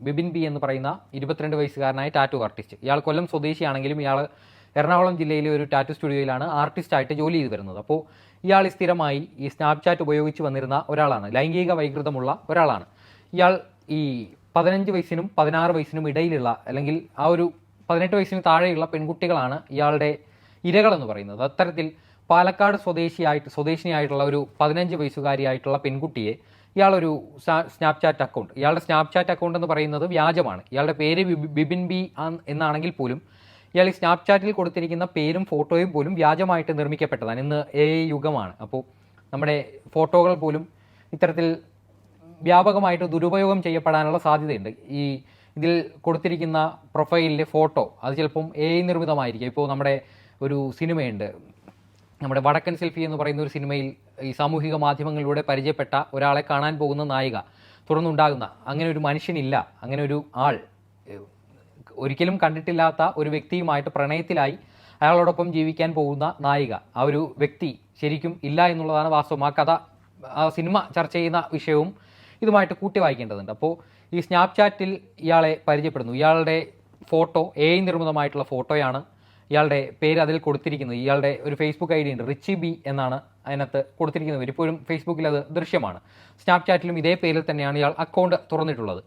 Bibin B എന്ന് പറയുന്ന 22 വയസ്സുകാരനായ ടാറ്റു ആർട്ടിസ്റ്റ്. ഇയാൾ കൊല്ലം സ്വദേശിയാണെങ്കിലും ഇയാൾ എറണാകുളം ജില്ലയിലെ ഒരു ടാറ്റു സ്റ്റുഡിയോയിലാണ് ആർട്ടിസ്റ്റായിട്ട് ജോലി ചെയ്തു വരുന്നത്. അപ്പോൾ ഇയാൾ സ്ഥിരമായി ഈ സ്നാപ്ചാറ്റ് ഉപയോഗിച്ച് വന്നിരുന്ന ഒരാളാണ്, ലൈംഗിക വൈകൃതമുള്ള ഒരാളാണ്. ഇയാൾ ഈ 15 വയസ്സിനും 16 വയസ്സിനും ഇടയിലുള്ള, അല്ലെങ്കിൽ ആ ഒരു 18 വയസ്സിന് താഴെയുള്ള പെൺകുട്ടികളാണ് ഇയാളുടെ ഇരകളെന്ന് പറയുന്നത്. അത്തരത്തിൽ പാലക്കാട് സ്വദേശിനിയായിട്ടുള്ള ഒരു 15 വയസ്സുകാരിയായിട്ടുള്ള പെൺകുട്ടിയെ ഇയാളൊരു സ്നാപ്ചാറ്റ് അക്കൗണ്ട്, ഇയാളുടെ സ്നാപ്ചാറ്റ് അക്കൗണ്ട് എന്ന് പറയുന്നത് വ്യാജമാണ്. ഇയാളുടെ പേര് ബിബിൻ ബി എന്നാണെങ്കിൽ പോലും ഇയാൾ ഈ സ്നാപ്ചാറ്റിൽ കൊടുത്തിരിക്കുന്ന പേരും ഫോട്ടോയും പോലും വ്യാജമായിട്ട് നിർമ്മിക്കപ്പെട്ടതാണ്. ഇന്ന് AI യുഗമാണ്. അപ്പോൾ നമ്മുടെ ഫോട്ടോകൾ പോലും ഇത്തരത്തിൽ വ്യാപകമായിട്ട് ദുരുപയോഗം ചെയ്യപ്പെടാനുള്ള സാധ്യതയുണ്ട്. ഇതിൽ കൊടുത്തിരിക്കുന്ന പ്രൊഫൈലിലെ ഫോട്ടോ അത് ചിലപ്പം AI നിർമ്മിതമായിരിക്കും. ഇപ്പോൾ നമ്മുടെ ഒരു സിനിമയുണ്ട്, നമ്മുടെ വടക്കൻ സെൽഫി എന്ന് പറയുന്ന ഒരു സിനിമയിൽ ഈ സാമൂഹിക മാധ്യമങ്ങളിലൂടെ പരിചയപ്പെട്ട ഒരാളെ കാണാൻ പോകുന്ന നായിക തുടർന്നുണ്ടാകുന്ന അങ്ങനെ ഒരു മനുഷ്യനില്ല, അങ്ങനെ ഒരു ആൾ ഒരിക്കലും കണ്ടിട്ടില്ലാത്ത ഒരു വ്യക്തിയുമായിട്ട് പ്രണയത്തിലായി അയാളോടൊപ്പം ജീവിക്കാൻ പോകുന്ന നായിക, ആ ഒരു വ്യക്തി ശരിക്കും ഇല്ല എന്നുള്ളതാണ് വാസ്തവം. ആ സിനിമ ചർച്ച ചെയ്യുന്ന വിഷയവും ഇതുമായിട്ട് കൂട്ടി വായിക്കേണ്ടതുണ്ട്. അപ്പോൾ ഈ സ്നാപ്ചാറ്റിൽ ഇയാളെ പരിചയപ്പെടുന്നു. ഇയാളുടെ ഫോട്ടോ AI നിർമ്മിതമായിട്ടുള്ള ഫോട്ടോയാണ്, ഇയാളുടെ പേര് അതിൽ കൊടുത്തിരിക്കുന്നത്. ഇയാളുടെ ഒരു ഫേസ്ബുക്ക് ID ഉണ്ട്, റിച്ചി ബി എന്നാണ് അതിനകത്ത് കൊടുത്തിരിക്കുന്നത്. ഇപ്പോഴും ഫേസ്ബുക്കിൽ അത് ദൃശ്യമാണ്. സ്നാപ്ചാറ്റിലും ഇതേ പേരിൽ തന്നെയാണ് ഇയാൾ അക്കൗണ്ട് തുറന്നിട്ടുള്ളത്.